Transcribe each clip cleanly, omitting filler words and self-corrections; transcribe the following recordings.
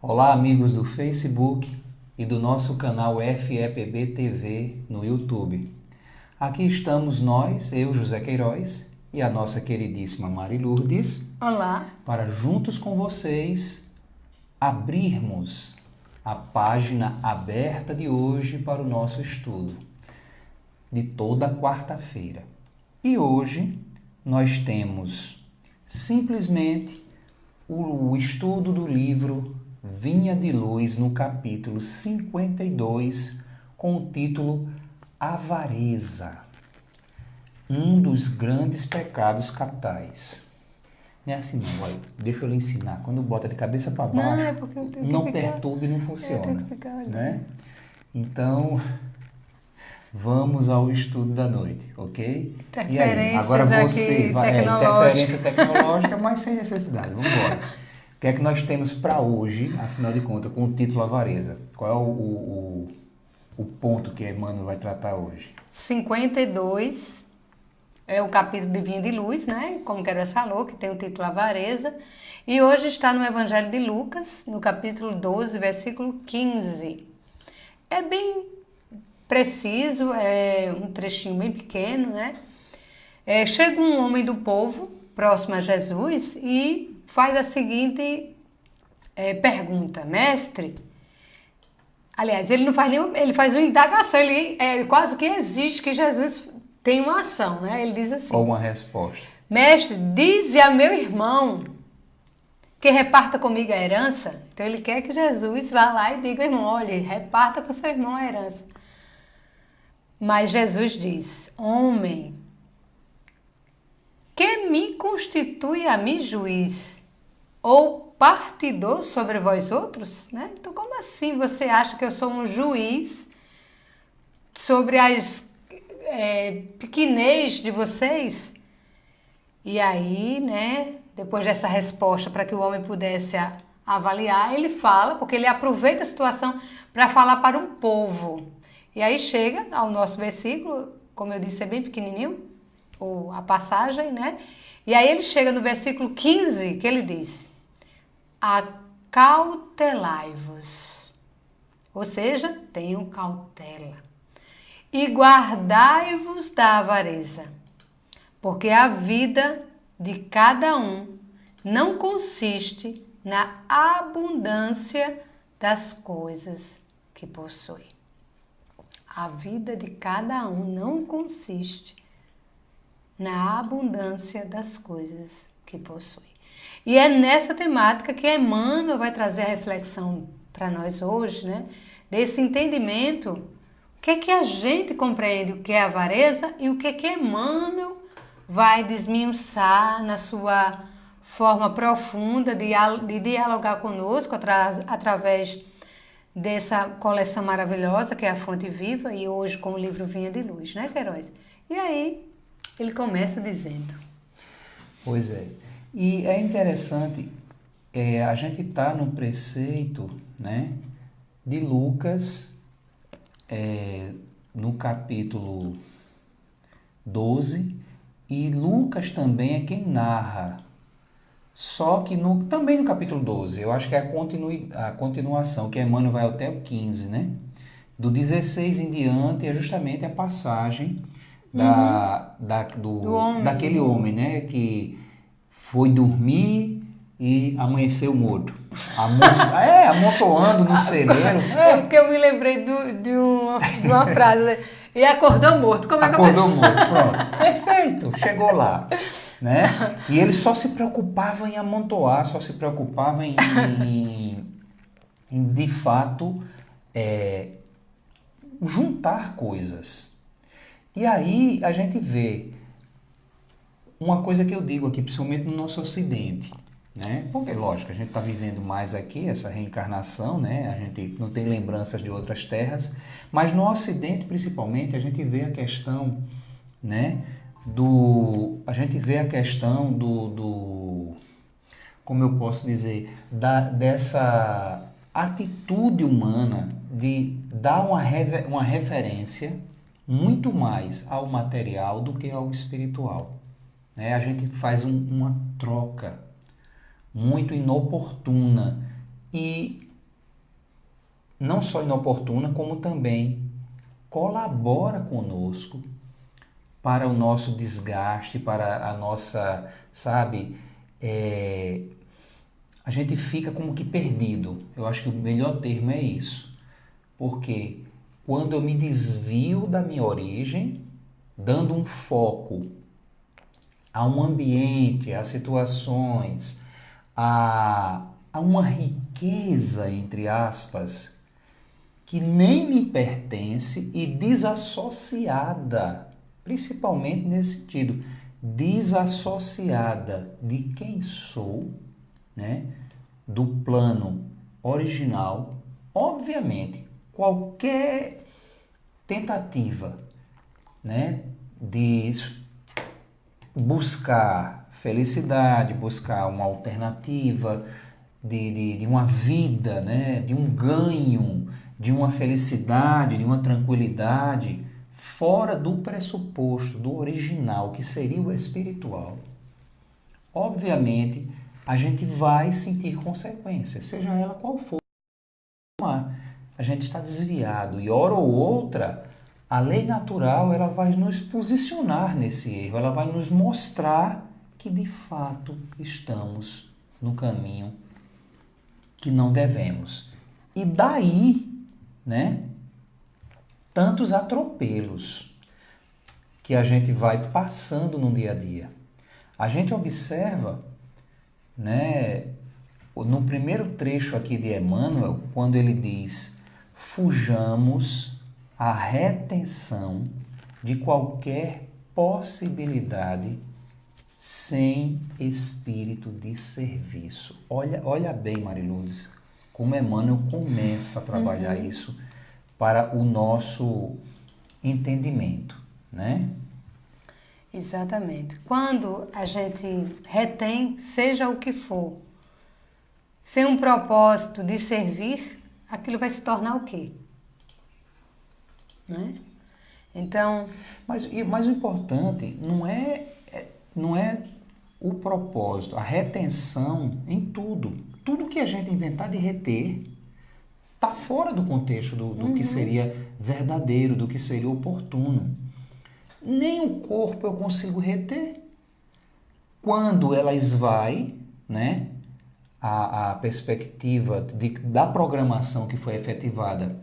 Olá, amigos do Facebook e do nosso canal FEPB TV no YouTube. Aqui estamos nós, eu, José Queiroz, e a nossa queridíssima Mari Lourdes, Olá. para juntos com vocês abrirmos a página aberta de hoje para o nosso estudo, de toda quarta-feira. E hoje nós temos simplesmente o estudo do livro Vinha de Luz no capítulo 52, com o título Avareza, um dos grandes pecados capitais. Não é assim não, olha, deixa eu lhe ensinar. Quando bota de cabeça para baixo, Não, é porque eu tenho que não ficar... perturbe, não Eu funciona. tenho que ficar olhando. Né? Então, vamos ao estudo da noite, ok? E aí, agora você vai, interferência tecnológica, mas sem necessidade, vamos embora. O que é que nós temos para hoje, afinal de contas, com o título Avareza? Qual é o ponto que Emmanuel vai tratar hoje? 52 é o capítulo de Vinha de Luz, né? Como Queiroz falou, que tem o título Avareza. E hoje está no Evangelho de Lucas, no capítulo 12, versículo 15. É bem preciso, é um trechinho bem pequeno, né? Chega um homem do povo, próximo a Jesus, e faz a seguinte pergunta: mestre. Aliás, ele não faz nenhum, ele faz uma indagação, ele quase que exige que Jesus tenha uma ação, né? Ele diz assim: Ou uma resposta. mestre, dize a meu irmão que reparta comigo a herança. Então ele quer que Jesus vá lá e diga ao irmão: olha, reparta com seu irmão a herança. Mas Jesus diz: homem, que me constitui a mim juiz ou partidor sobre vós outros? Né? Então, como assim você acha que eu sou um juiz sobre as pequenez de vocês? E aí, né, depois dessa resposta, para que o homem pudesse avaliar, ele fala, porque ele aproveita a situação para falar para um povo. E aí chega ao nosso versículo, como eu disse, é bem pequenininho, ou a passagem, né? E aí ele chega no versículo 15, que ele diz: acautelai-vos, ou seja, tenham cautela, e guardai-vos da avareza, porque a vida de cada um não consiste na abundância das coisas que possui. A vida de cada um não consiste na abundância das coisas que possui. E é nessa temática que Emmanuel vai trazer a reflexão para nós hoje, né? Desse entendimento, o que é que a gente compreende o que é avareza e o que é que Emmanuel vai desmiuçar na sua forma profunda de dialogar conosco através dessa coleção maravilhosa que é a Fonte Viva, e hoje com o livro Vinha de Luz, né, Queiroz? E aí ele começa dizendo: Pois é. E é interessante, a gente está no preceito, né, de Lucas, no capítulo 12, e Lucas também é quem narra. Só que também no capítulo 12, eu acho que é a continuação, que Emmanuel vai até o 15, né? Do 16 em diante é justamente a passagem daquele homem, né? Que foi dormir e amanheceu morto. Amontoando no celeiro. É porque eu me lembrei de uma frase, né? E acordou morto. Como é que acordou morto, pronto. Perfeito, chegou lá. Né? E ele só se preocupava em amontoar, só se preocupava em de fato, juntar coisas. E aí a gente vê uma coisa que eu digo aqui, principalmente no nosso Ocidente, né? Porque, lógico, a gente está vivendo mais aqui essa reencarnação, né? A gente não tem lembranças de outras terras, mas no Ocidente, principalmente, a gente vê a questão, né? A gente vê a questão como eu posso dizer, dessa atitude humana de dar uma referência muito mais ao material do que ao espiritual. Né? A gente faz uma troca muito inoportuna e não só inoportuna, como também colabora conosco para o nosso desgaste, para a nossa, sabe, a gente fica como que perdido. Eu acho que o melhor termo é isso. Porque quando eu me desvio da minha origem, dando um foco a um ambiente, a situações, a uma riqueza, entre aspas, que nem me pertence e desassociada, principalmente nesse sentido, desassociada de quem sou, né? Do plano original. Obviamente, qualquer tentativa, né, de buscar felicidade, buscar uma alternativa de uma vida, né, de um ganho, de uma felicidade, de uma tranquilidade, fora do pressuposto, do original, que seria o espiritual, obviamente a gente vai sentir consequências, seja ela qual for. A gente está desviado e hora ou outra a lei natural ela vai nos posicionar nesse erro, ela vai nos mostrar que de fato estamos no caminho que não devemos. E daí, né, tantos atropelos que a gente vai passando no dia a dia. A gente observa, né, no primeiro trecho aqui de Emmanuel, quando ele diz: fujamos à retenção de qualquer possibilidade sem espírito de serviço. Olha bem, Mariludes, como Emmanuel começa a trabalhar isso para o nosso entendimento, né? Exatamente. Quando a gente retém, seja o que for, sem um propósito de servir, aquilo vai se tornar o quê? Né? Então, Mas o importante não é o propósito, a retenção em tudo. Tudo que a gente inventar de reter está fora do contexto do que seria verdadeiro, do que seria oportuno. Nem o corpo eu consigo reter. Quando ela esvai, né, a perspectiva da programação que foi efetivada,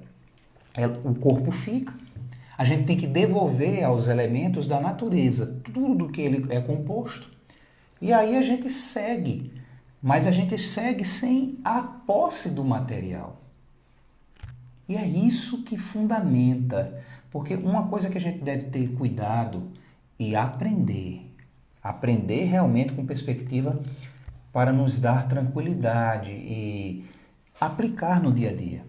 o corpo fica. A gente tem que devolver aos elementos da natureza tudo que ele é composto. E aí a gente segue, mas a gente segue sem a posse do material. E é isso que fundamenta, porque uma coisa que a gente deve ter cuidado e aprender realmente com perspectiva para nos dar tranquilidade e aplicar no dia a dia,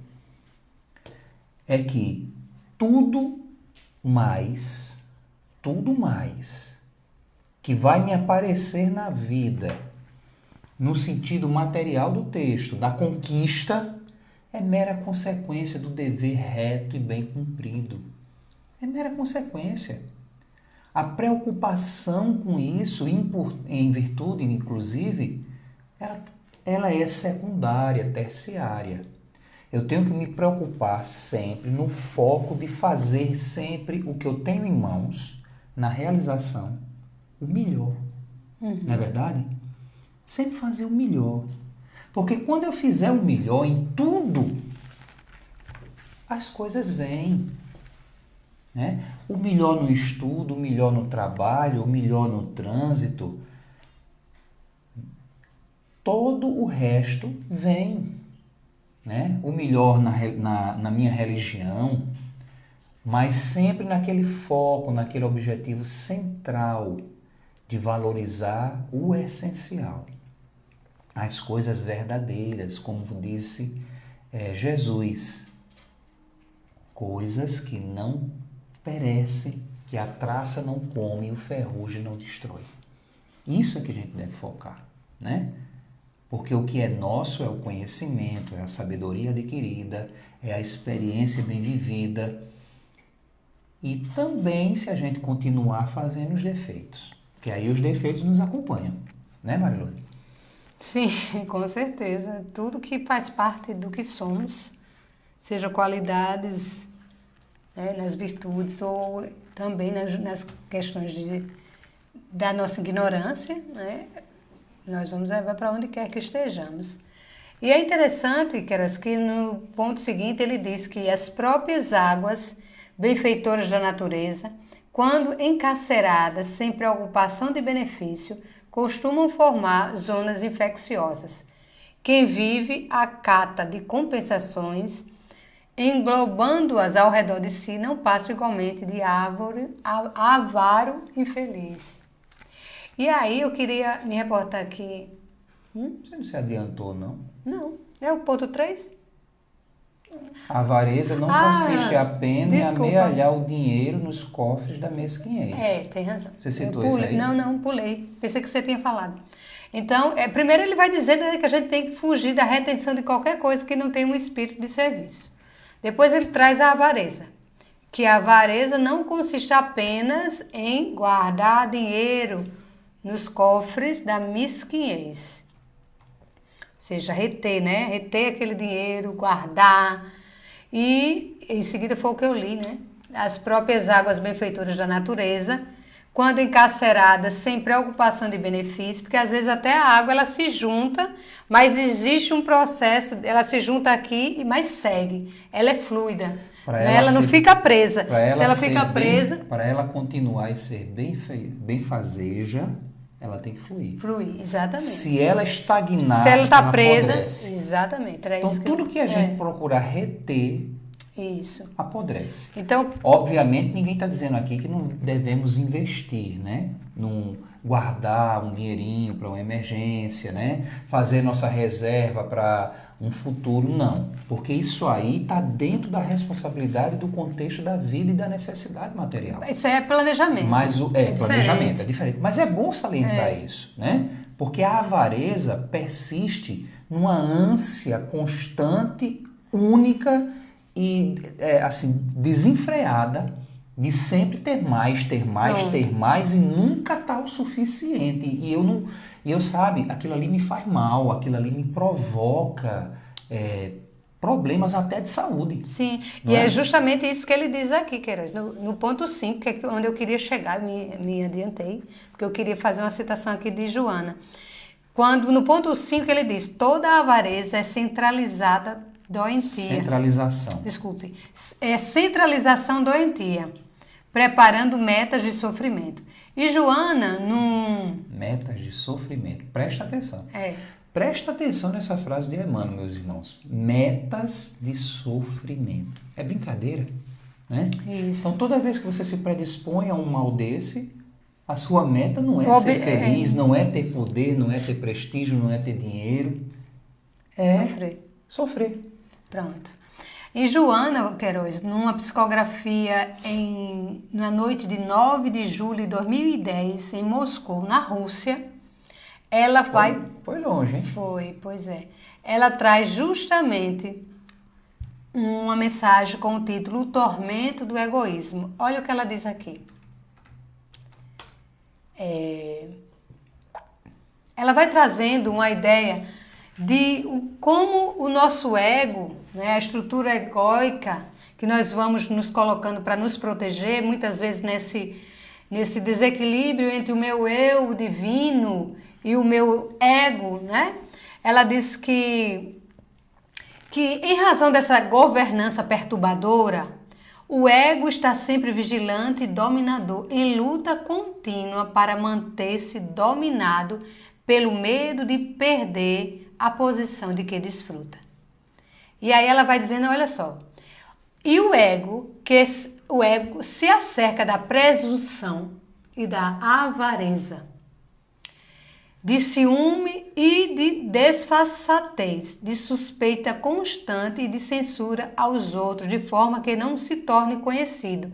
é que tudo mais que vai me aparecer na vida, no sentido material do texto, da conquista, é mera consequência do dever reto e bem cumprido. É mera consequência. A preocupação com isso, em virtude, inclusive, ela é secundária, terciária. Eu tenho que me preocupar sempre no foco de fazer sempre o que eu tenho em mãos, na realização, o melhor. Não é verdade? Sempre fazer o melhor. Porque quando eu fizer o melhor em tudo, as coisas vêm. Né? O melhor no estudo, o melhor no trabalho, o melhor no trânsito. Todo o resto vem. Né? O melhor na minha religião, mas sempre naquele foco, naquele objetivo central de valorizar o essencial, as coisas verdadeiras, como disse Jesus, coisas que não perecem, que a traça não come e o ferrugem não destrói. Isso é que a gente deve focar, né? Porque o que é nosso é o conhecimento, é a sabedoria adquirida, é a experiência bem vivida. E também se a gente continuar fazendo os defeitos, que aí os defeitos nos acompanham, né, Marilene? sim, com certeza. Tudo que faz parte do que somos sejam qualidades, né, nas virtudes ou também nas questões da nossa ignorância, né? Nós vamos levar para onde quer que estejamos. E é interessante, Queiroz, que no ponto seguinte ele diz que as próprias águas benfeitoras da natureza, quando encarceradas sem preocupação de benefício, costumam formar zonas infecciosas. Quem vive à cata de compensações, englobando-as ao redor de si, não passa igualmente de avaro infeliz. E aí eu queria me reportar aqui. Você não se adiantou, não? Não, é o ponto 3? A avareza não consiste apenas em amealhar o dinheiro nos cofres da mesquinhez. Tem razão. Você citou isso aí? Não, pulei. Pensei que você tinha falado. Então, primeiro ele vai dizer, né, que a gente tem que fugir da retenção de qualquer coisa que não tenha um espírito de serviço. Depois ele traz a avareza, que a avareza não consiste apenas em guardar dinheiro nos cofres da mesquinhez. Ou seja, reter, né? Reter aquele dinheiro, guardar. E em seguida foi o que eu li, né? As próprias águas benfeitoras da natureza, quando encarceradas sem preocupação de benefício, porque às vezes até a água ela se junta, mas existe um processo, ela se junta aqui, mas segue. Ela é fluida. Ela não fica presa. Se ela fica presa... Para ela continuar e ser benfazeja, ela tem que fluir. Fluir, exatamente. Se ela estagnar, se ela está presa, apodrece. Exatamente. Então, tudo que a gente procurar reter, apodrece. Então, obviamente, ninguém está dizendo aqui que não devemos investir, né? Num guardar um dinheirinho para uma emergência, né? Fazer nossa reserva para um futuro, não. Porque isso aí está dentro da responsabilidade do contexto da vida e da necessidade material. Isso aí é planejamento. Mas planejamento é diferente. Mas é bom salientar isso, né? Porque a avareza persiste numa ânsia constante, única e assim desenfreada de sempre ter mais e nunca tá o suficiente. E eu sabe, aquilo ali me faz mal, aquilo ali me provoca problemas até de saúde. Sim, e é justamente isso que ele diz aqui, Queiroz, no ponto 5, que é onde eu queria chegar, me adiantei, porque eu queria fazer uma citação aqui de Joana. Quando no ponto 5 ele diz, toda a avareza é centralizada doentia. Centralização. Desculpe. É centralização doentia, preparando metas de sofrimento. E Joana, Metas de sofrimento. Presta atenção. É. Presta atenção nessa frase de Emmanuel, meus irmãos. Metas de sofrimento. É brincadeira, né? Isso. Então, toda vez que você se predispõe a um mal desse, a sua meta não é ser feliz, não é ter poder, não é ter prestígio, não é ter dinheiro. É sofrer. Pronto. E Joana Queiroz, numa psicografia na noite de 9 de julho de 2010, em Moscou, na Rússia, ela vai... Foi longe, hein? Foi, pois é. Ela traz justamente uma mensagem com o título O Tormento do Egoísmo. Olha o que ela diz aqui. Ela vai trazendo uma ideia de como o nosso ego, né, a estrutura egóica que nós vamos nos colocando para nos proteger, muitas vezes nesse desequilíbrio entre o meu eu divino e o meu ego, né? Ela diz que em razão dessa governança perturbadora, o ego está sempre vigilante e dominador, em luta contínua para manter-se dominado pelo medo de perder a posição de que desfruta. E aí ela vai dizendo, olha só, e o ego se acerca da presunção e da avareza, de ciúme e de desfaçatez, de suspeita constante e de censura aos outros, de forma que não se torne conhecido,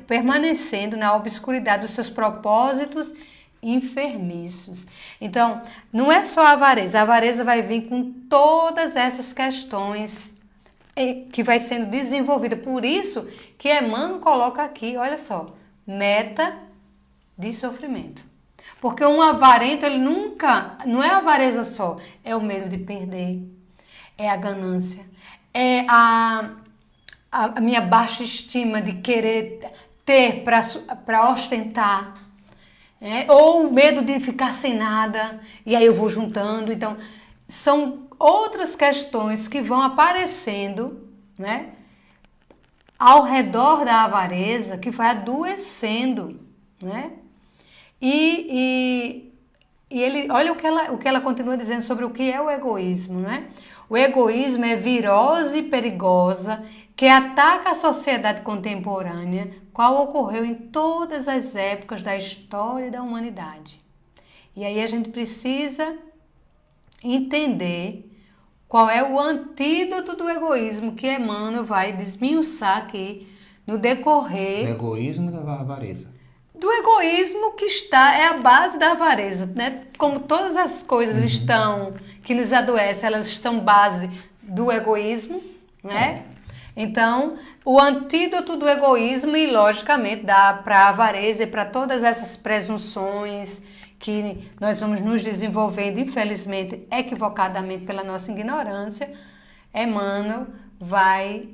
permanecendo na obscuridade dos seus propósitos enfermiços. Então, não é só a avareza vai vir com todas essas questões que vai sendo desenvolvida. Por isso que Emmanuel coloca aqui, olha só, meta de sofrimento. Porque um avarento, ele nunca, não é a avareza só, é o medo de perder, é a ganância, é a minha baixa estima de querer ter para ostentar, ou o medo de ficar sem nada, e aí eu vou juntando. Então, são outras questões que vão aparecendo, né, ao redor da avareza, que vai adoecendo, né? E ele, olha o que ela continua dizendo sobre o que é o egoísmo, né? O egoísmo é virose e perigosa que ataca a sociedade contemporânea, qual ocorreu em todas as épocas da história da humanidade. E aí a gente precisa entender qual é o antídoto do egoísmo que Emmanuel vai desmiuçar aqui no decorrer. Do egoísmo e da avareza. Do egoísmo que é a base da avareza, né? Como todas as coisas estão, que nos adoecem, elas são base do egoísmo, né? Então, o antídoto do egoísmo e, logicamente, dá para a avareza e para todas essas presunções que nós vamos nos desenvolvendo, infelizmente, equivocadamente pela nossa ignorância, Emmanuel vai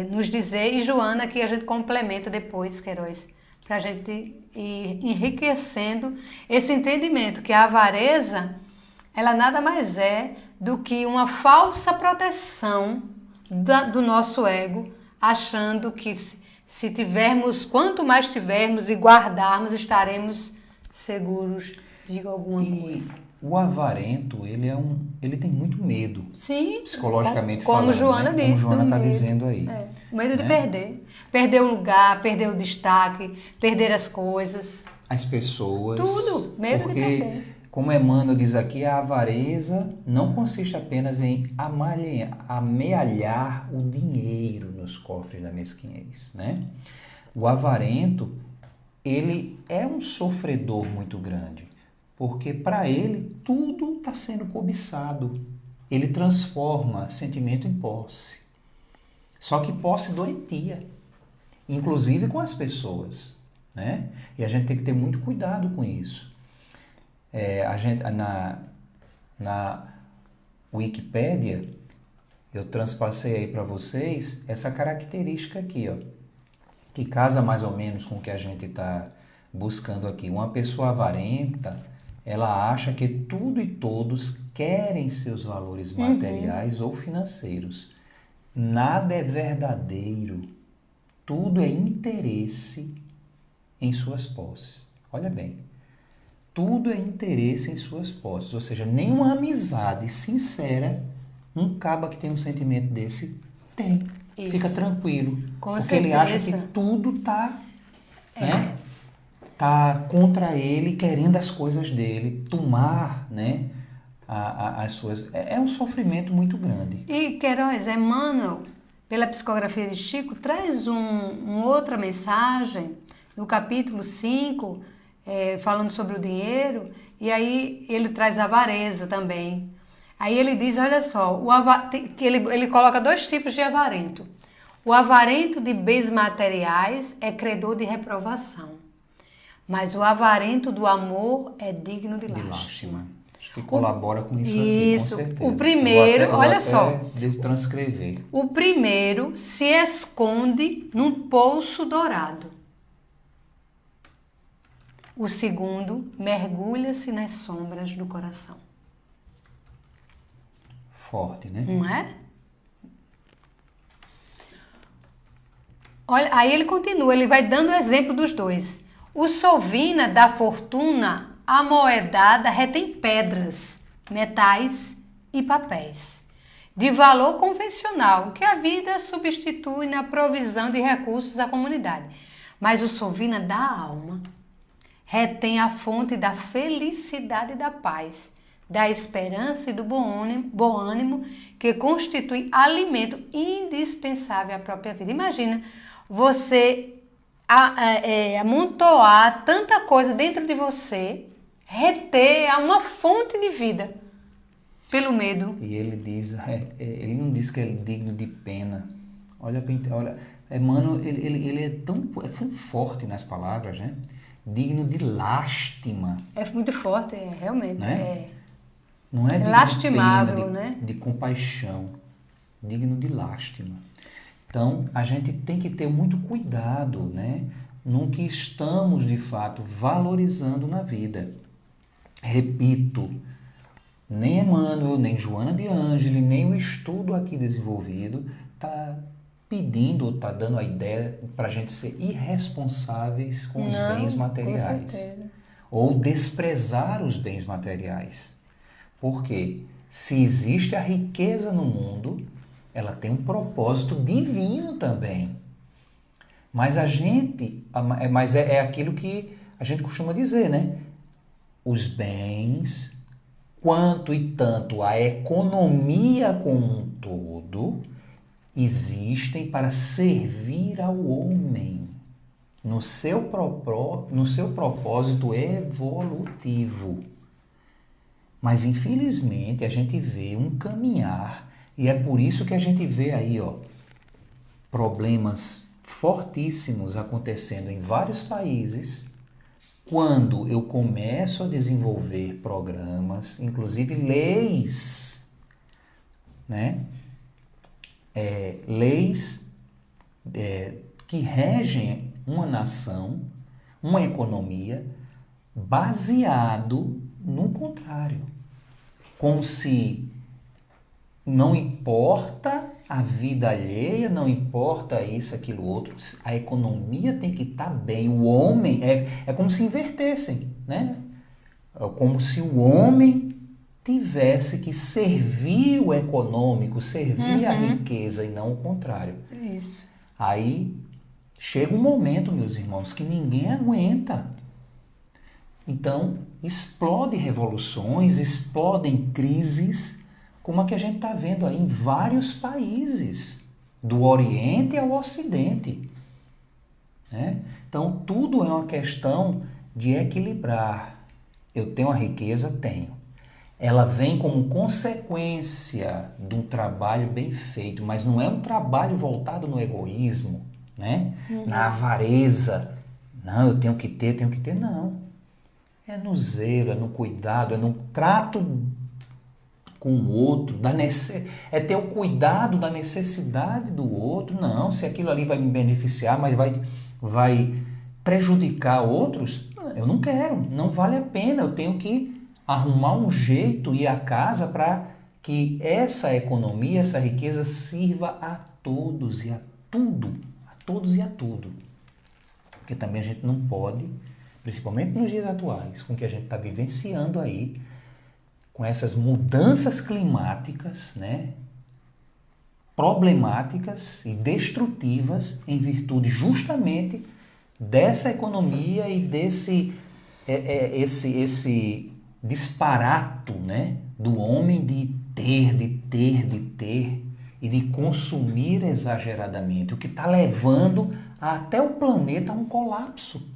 nos dizer, e Joana, que a gente complementa depois, Queiroz, para a gente ir enriquecendo esse entendimento que a avareza, ela nada mais é do que uma falsa proteção do nosso ego, achando que se tivermos, quanto mais tivermos e guardarmos, estaremos seguros de alguma coisa. O avarento, ele tem muito medo. Sim, psicologicamente como falando, Joana né? disse, como Joana está medo. dizendo aí. O medo de perder. Perder o lugar, perder o destaque, perder as coisas. As pessoas. Tudo, medo de perder. Porque, como Emmanuel diz aqui, a avareza não consiste apenas em amealhar o dinheiro nos cofres da mesquinhez, né? O avarento, ele é um sofredor muito grande, porque para ele tudo está sendo cobiçado. Ele transforma sentimento em posse. Só que posse doentia, inclusive com as pessoas, né? E a gente tem que ter muito cuidado com isso. A gente, na Wikipédia, eu transpassei aí para vocês essa característica aqui, ó, que casa mais ou menos com o que a gente está buscando aqui. Uma pessoa avarenta, ela acha que tudo e todos querem seus valores materiais ou financeiros. Nada é verdadeiro. Tudo é interesse em suas posses. Olha bem. Tudo é interesse em suas posses. Ou seja, nenhuma amizade sincera, um caba que tem um sentimento desse, tem. Isso. Fica tranquilo. Com porque certeza. Ele acha que tudo está tá contra ele, querendo as coisas dele, tomar, né, as suas... É um sofrimento muito grande. E, Queiroz, Emmanuel, pela psicografia de Chico, traz uma outra mensagem no capítulo 5, falando sobre o dinheiro, e aí ele traz a avareza também. Aí ele diz, olha só, que ele coloca 2 tipos de avarento. O avarento de bens materiais é credor de reprovação, mas o avarento do amor é digno de lástima. Acho que colabora com isso aqui, com certeza. O primeiro, olha só. Transcrever. O primeiro se esconde num poço dourado. O segundo mergulha-se nas sombras do coração. Forte, né? Não é? Olha, aí ele continua, ele vai dando o exemplo dos dois. O sovina da fortuna amoedada retém pedras, metais e papéis, de valor convencional, que a vida substitui na provisão de recursos à comunidade. Mas o sovina da alma retém a fonte da felicidade e da paz, da esperança e do bom ânimo, que constitui alimento indispensável à própria vida. Imagina você amontoar tanta coisa dentro de você, reter uma fonte de vida pelo medo. E ele diz, ele não diz que é digno de pena. Olha, Emmanuel, ele é tão forte nas palavras, né? Digno de lástima. É muito forte, realmente. Né? Não é digno lastimável, de pena, né? De compaixão. digno de lástima. Então, a gente tem que ter muito cuidado, né, no que estamos, de fato, valorizando na vida. Repito, nem Emmanuel, nem Joana de Ângeli, nem o estudo aqui desenvolvido está pedindo, está dando a ideia para a gente ser irresponsáveis com os bens materiais. Com certeza. Ou desprezar os bens materiais. Porque se existe a riqueza no mundo, ela tem um propósito divino também. Mas é aquilo que a gente costuma dizer, né? Os bens, quanto e tanto a economia como um todo, existem para servir ao homem no seu propósito evolutivo. Mas, infelizmente, a gente vê um caminhar, e é por isso que a gente vê aí, problemas fortíssimos acontecendo em vários países, quando eu começo a desenvolver programas, inclusive leis, né? Leis que regem uma nação, uma economia, baseado no contrário. Como se não importa a vida alheia, não importa isso, aquilo, outro, a economia tem que estar bem. O homem, é como se invertessem, né? É como se o homem tivesse que servir o econômico, servir a riqueza e não o contrário. Isso. Aí chega um momento, meus irmãos, que ninguém aguenta. Então, explodem revoluções, explodem crises, como a que a gente está vendo aí em vários países, do Oriente ao Ocidente, né? Então, tudo é uma questão de equilibrar. Eu tenho a riqueza? Tenho. Ela vem como consequência de um trabalho bem feito, mas não é um trabalho voltado no egoísmo, né? Na avareza. Não, eu tenho que ter, não. É no zelo, é no cuidado, é no trato com o outro, é ter o cuidado da necessidade do outro. Não, se aquilo ali vai me beneficiar, mas vai prejudicar outros, eu não quero, não vale a pena. Eu tenho que arrumar um jeito, ir à casa para que essa economia, essa riqueza sirva a todos e a tudo, a todos e a tudo. Porque também a gente não pode, principalmente nos dias atuais, com o que a gente está vivenciando aí, com essas mudanças climáticas, né, problemáticas e destrutivas em virtude justamente dessa economia e desse esse disparato, né, do homem de ter e de consumir exageradamente, o que está levando até o planeta a um colapso.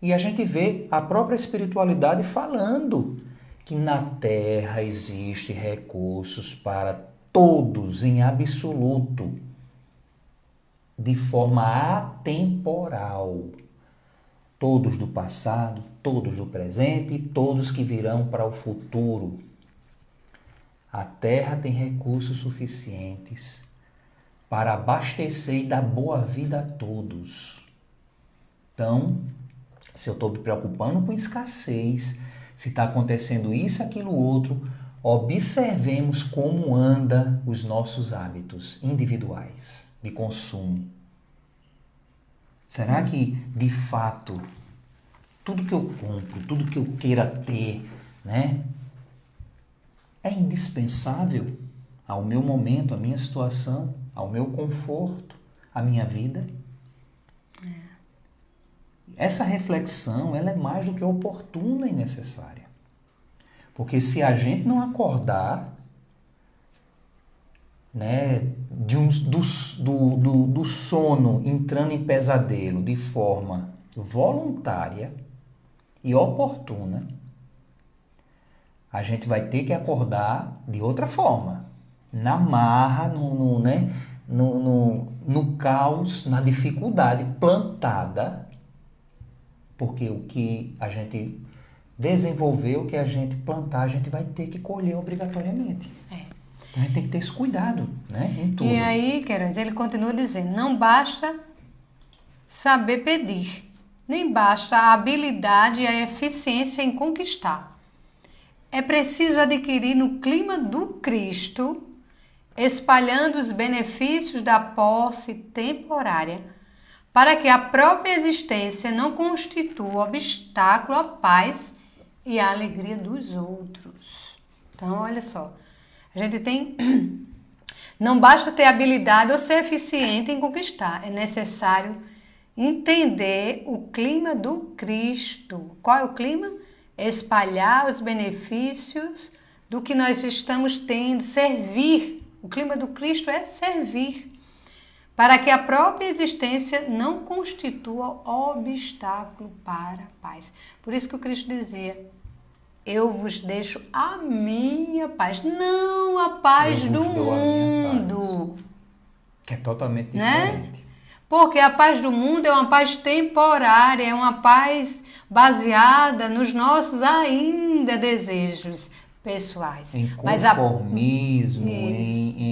E a gente vê a própria espiritualidade falando que na Terra existem recursos para todos em absoluto, de forma atemporal. Todos do passado, todos do presente e todos que virão para o futuro. A Terra tem recursos suficientes para abastecer e dar boa vida a todos. Então, se eu estou me preocupando com escassez, se está acontecendo isso, aquilo, outro, observemos como anda os nossos hábitos individuais de consumo. Será que, de fato, tudo que eu compro, tudo que eu queira ter, né, é indispensável ao meu momento, à minha situação, ao meu conforto, à minha vida? Essa reflexão, ela é mais do que oportuna e necessária. Porque se a gente não acordar, né, do sono entrando em pesadelo de forma voluntária e oportuna, a gente vai ter que acordar de outra forma. Na marra, no caos, na dificuldade plantada. Porque o que a gente desenvolver, o que a gente plantar, a gente vai ter que colher obrigatoriamente. Então a gente tem que ter esse cuidado, né? Em tudo. E aí, Queiroz, ele continua dizendo, não basta saber pedir, nem basta a habilidade e a eficiência em conquistar. É preciso adquirir no clima do Cristo, espalhando os benefícios da posse temporária, para que a própria existência não constitua obstáculo à paz e à alegria dos outros. Então, olha só, a gente tem... Não basta ter habilidade ou ser eficiente em conquistar, é necessário entender o clima do Cristo. Qual é o clima? Espalhar os benefícios do que nós estamos tendo, servir. O clima do Cristo é servir, para que a própria existência não constitua obstáculo para a paz. Por isso que o Cristo dizia, eu vos deixo a minha paz, não a paz Eu do vos dou a minha mundo. Que é totalmente Né? diferente. Porque a paz do mundo é uma paz temporária, é uma paz baseada nos nossos ainda desejos pessoais. Em Mas conformismo, Isso.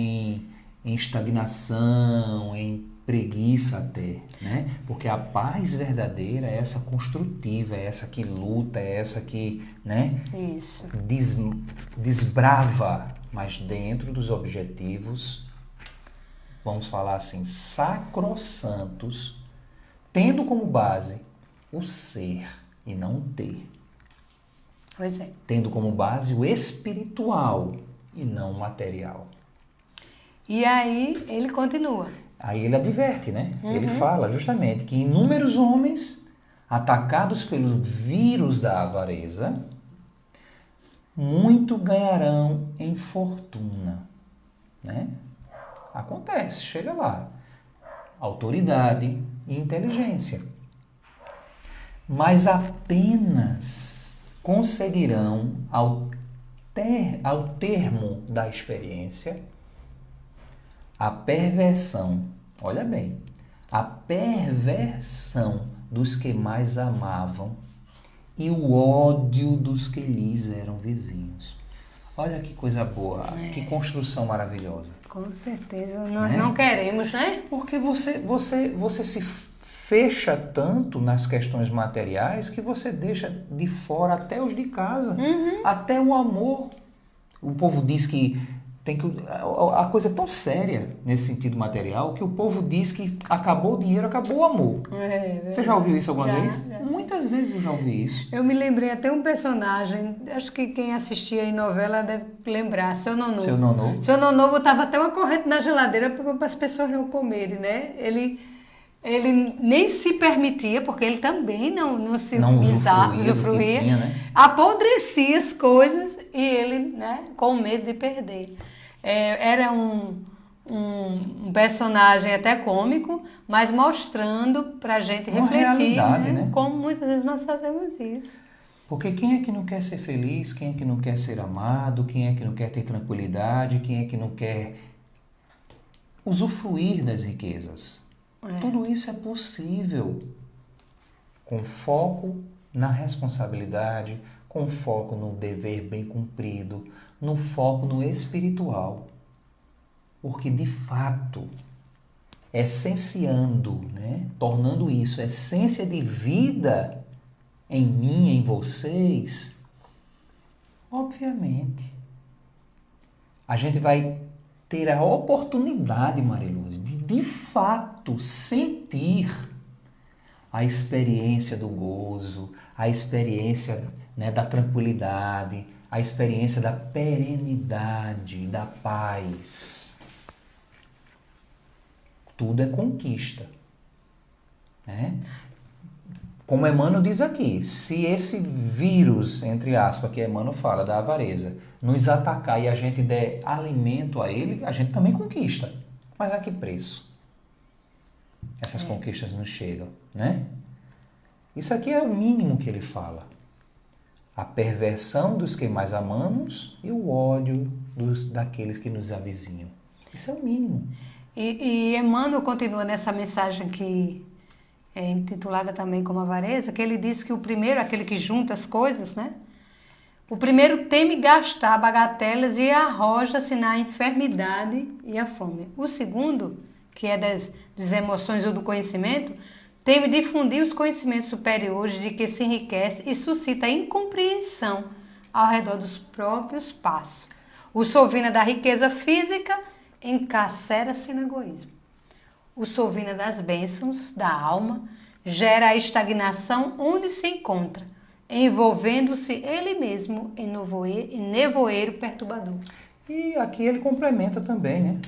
em estagnação, em preguiça até, né? Porque a paz verdadeira é essa construtiva, é essa que luta, é essa que, né? Isso. Desbrava, mas dentro dos objetivos, vamos falar assim, sacrossantos, tendo como base o ser e não o ter. Pois é. Tendo como base o espiritual e não o material. E aí ele continua. Aí ele adverte, né? Ele fala justamente que inúmeros homens atacados pelo vírus da avareza, muito ganharão em fortuna, né? Acontece, chega lá. Autoridade e inteligência. Mas apenas conseguirão, ao termo da experiência, a perversão, olha bem, a perversão dos que mais amavam e o ódio dos que lhes eram vizinhos. Olha que coisa boa, que construção maravilhosa. Com certeza, nós Né? não queremos, né? Porque você se fecha tanto nas questões materiais que você deixa de fora até os de casa, até o amor. O povo diz que tem que a coisa é tão séria nesse sentido material que o povo diz que acabou o dinheiro, acabou o amor. Você já ouviu isso alguma vez? Já. Muitas vezes eu já ouvi isso. Eu me lembrei até um personagem, acho que quem assistia em novela deve lembrar, Seu Nonô. Seu Nonô? Seu Nonô botava até uma corrente na geladeira para as pessoas não comerem, né? Ele nem se permitia, porque ele também não se Não usufruía, do que tinha, né? apodrecia as coisas e ele, né, com medo de perder. Era um personagem até cômico, mas mostrando pra gente Uma refletir, realidade, né? como muitas vezes nós fazemos isso. Porque quem é que não quer ser feliz? Quem é que não quer ser amado? Quem é que não quer ter tranquilidade? Quem é que não quer usufruir das riquezas? Tudo isso é possível com foco na responsabilidade, com foco no dever bem cumprido, no foco no espiritual. Porque, de fato, essenciando, né? Tornando isso essência de vida em mim, em vocês, obviamente, a gente vai ter a oportunidade, Mariluz, de fato sentir a experiência do gozo, a experiência, né, da tranquilidade, a experiência da perenidade, da paz. Tudo é conquista, né? Como Emmanuel diz aqui, se esse vírus, entre aspas, que Emmanuel fala, da avareza, nos atacar e a gente der alimento a ele, a gente também conquista. Mas a que preço? Essas conquistas nos chegam, né? Isso aqui é o mínimo que ele fala. A perversão dos que mais amamos e o ódio daqueles que nos avizinham. Isso é o mínimo. E Emmanuel continua nessa mensagem que é intitulada também como avareza, que ele diz que o primeiro, aquele que junta as coisas, né? O primeiro teme gastar bagatelas e arroja-se na enfermidade e a fome. O segundo, que é das emoções ou do conhecimento, teme difundir os conhecimentos superiores de que se enriquece e suscita incompreensão ao redor dos próprios passos. O sovina da riqueza física encarcera-se no egoísmo. O sovina das bênçãos da alma gera a estagnação onde se encontra, envolvendo-se ele mesmo em nevoeiro perturbador. E aqui ele complementa também, né?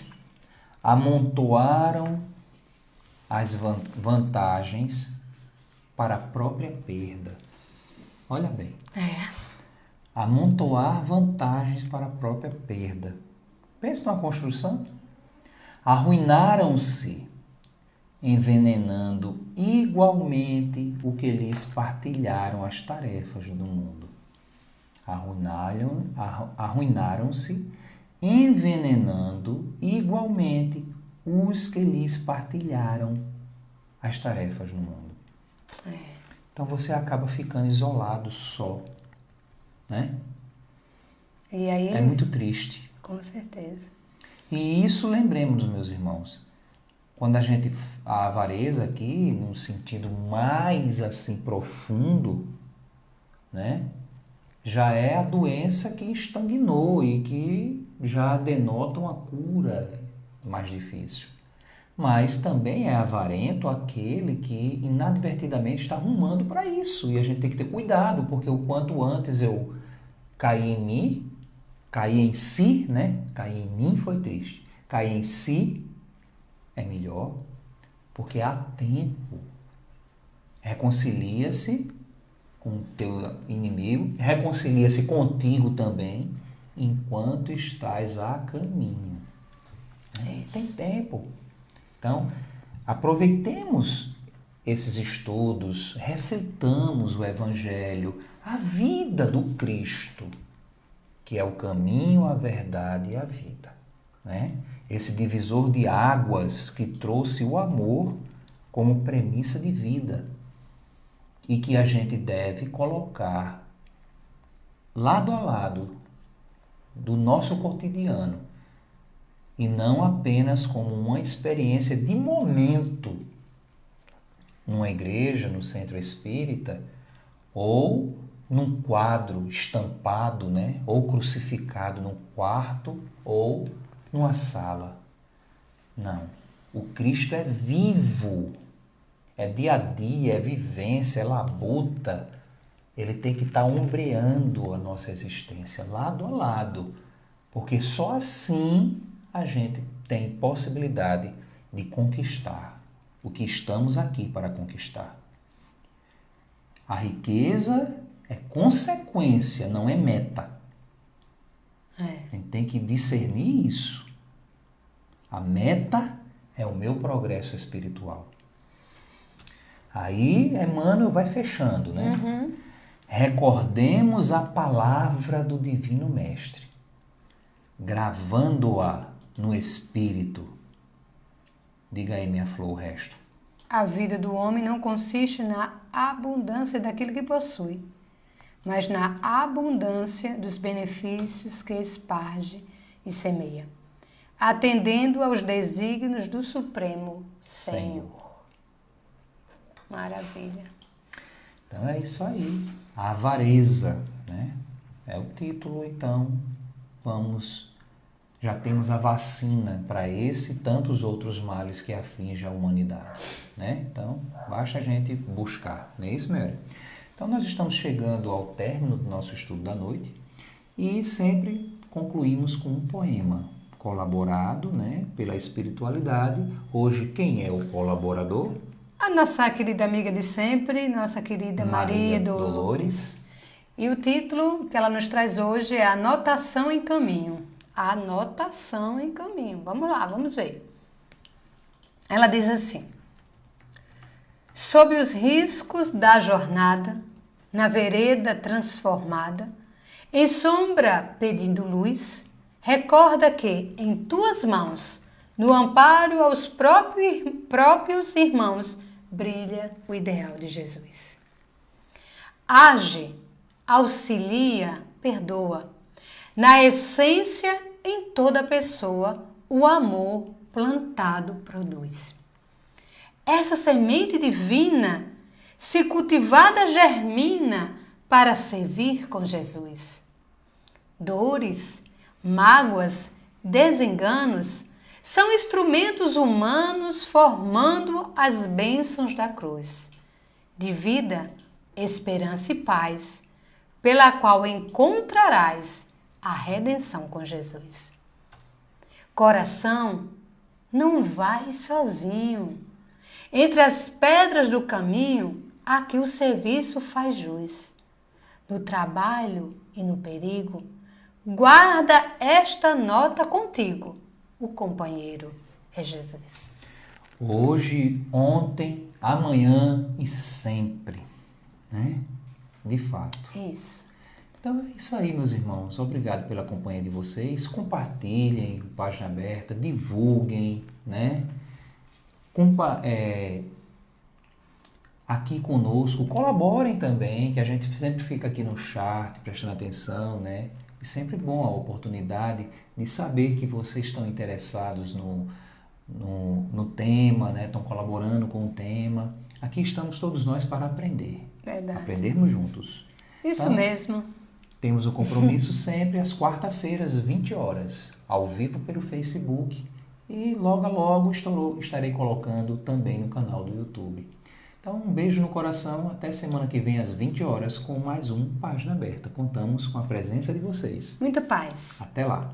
Amontoaram as vantagens para a própria perda. Olha bem. Amontoar vantagens para a própria perda. Pensa numa construção. Arruinaram-se, envenenando igualmente o que lhes partilharam as tarefas do mundo. Arruinaram-se, envenenando igualmente os que lhes partilharam as tarefas no mundo. Então você acaba ficando isolado só, né? E aí, é muito triste. Com certeza. E isso, lembremos, meus irmãos, quando a avareza aqui, num sentido mais assim profundo, né? Já é a doença que estagnou e que já denota uma cura mais difícil. Mas também é avarento aquele que inadvertidamente está rumando para isso. E a gente tem que ter cuidado, porque o quanto antes eu caí em si, né? Cair em mim foi triste. Cair em si é melhor, porque há tempo. Reconcilia-se com o teu inimigo, reconcilia-se contigo também, enquanto estás a caminho. Tem tempo. Então, aproveitemos esses estudos, reflitamos o Evangelho, a vida do Cristo, que é o caminho, a verdade e a vida, né? Esse divisor de águas que trouxe o amor como premissa de vida e que a gente deve colocar lado a lado do nosso cotidiano e não apenas como uma experiência de momento numa igreja, no centro espírita, ou num quadro estampado, né? Ou crucificado num quarto ou numa sala. Não. O Cristo é vivo, é dia a dia, é vivência, é labuta. Ele tem que estar ombreando a nossa existência, lado a lado, porque só assim a gente tem possibilidade de conquistar o que estamos aqui para conquistar. A riqueza é consequência, não é meta. A gente tem que discernir isso. A meta é o meu progresso espiritual. Aí Emmanuel vai fechando, né? Recordemos a palavra do Divino Mestre, gravando-a no espírito. Diga aí, minha flor, o resto. A vida do homem não consiste na abundância daquilo que possui, mas na abundância dos benefícios que esparge e semeia, atendendo aos desígnios do Supremo Senhor. Maravilha. Então é isso aí. A avareza, né? É o título, então já temos a vacina para esse e tantos outros males que afligem a humanidade, né? Então, basta a gente buscar, não é isso, Mary? Então, nós estamos chegando ao término do nosso estudo da noite e sempre concluímos com um poema colaborado, né, pela espiritualidade. Hoje, quem é o colaborador? A nossa querida amiga de sempre, nossa querida Maria Dolores. E o título que ela nos traz hoje é Anotação em Caminho. Anotação em Caminho. Vamos lá, vamos ver. Ela diz assim: sob os riscos da jornada, na vereda transformada, em sombra pedindo luz, recorda que em tuas mãos, no amparo aos próprios irmãos, brilha o ideal de Jesus. Age auxilia, perdoa. Na essência, em toda pessoa, o amor plantado produz. Essa semente divina, se cultivada, germina para servir com Jesus. Dores, mágoas, desenganos são instrumentos humanos formando as bênçãos da cruz, de vida, esperança e paz, pela qual encontrarás a redenção com Jesus. Coração, não vai sozinho. Entre as pedras do caminho, aqui o serviço faz jus. No trabalho e no perigo, guarda esta nota contigo. O companheiro é Jesus. Hoje, ontem, amanhã e sempre, né? De fato. Isso. Então é isso aí, meus irmãos. Obrigado pela companhia de vocês. Compartilhem o Página Aberta, divulguem, né? Aqui conosco, colaborem também, que a gente sempre fica aqui no chat, prestando atenção, né? E sempre bom a oportunidade de saber que vocês estão interessados no tema, né? Estão colaborando com o tema. Aqui estamos todos nós para aprender. Verdade. Aprendermos juntos. Isso Então, mesmo. temos o compromisso sempre às quarta-feiras, 20 horas, ao vivo pelo Facebook. E logo a logo estarei colocando também no canal do YouTube. Então, um beijo no coração. Até semana que vem às 20 horas com mais um Página Aberta. Contamos com a presença de vocês. Muita paz. Até lá.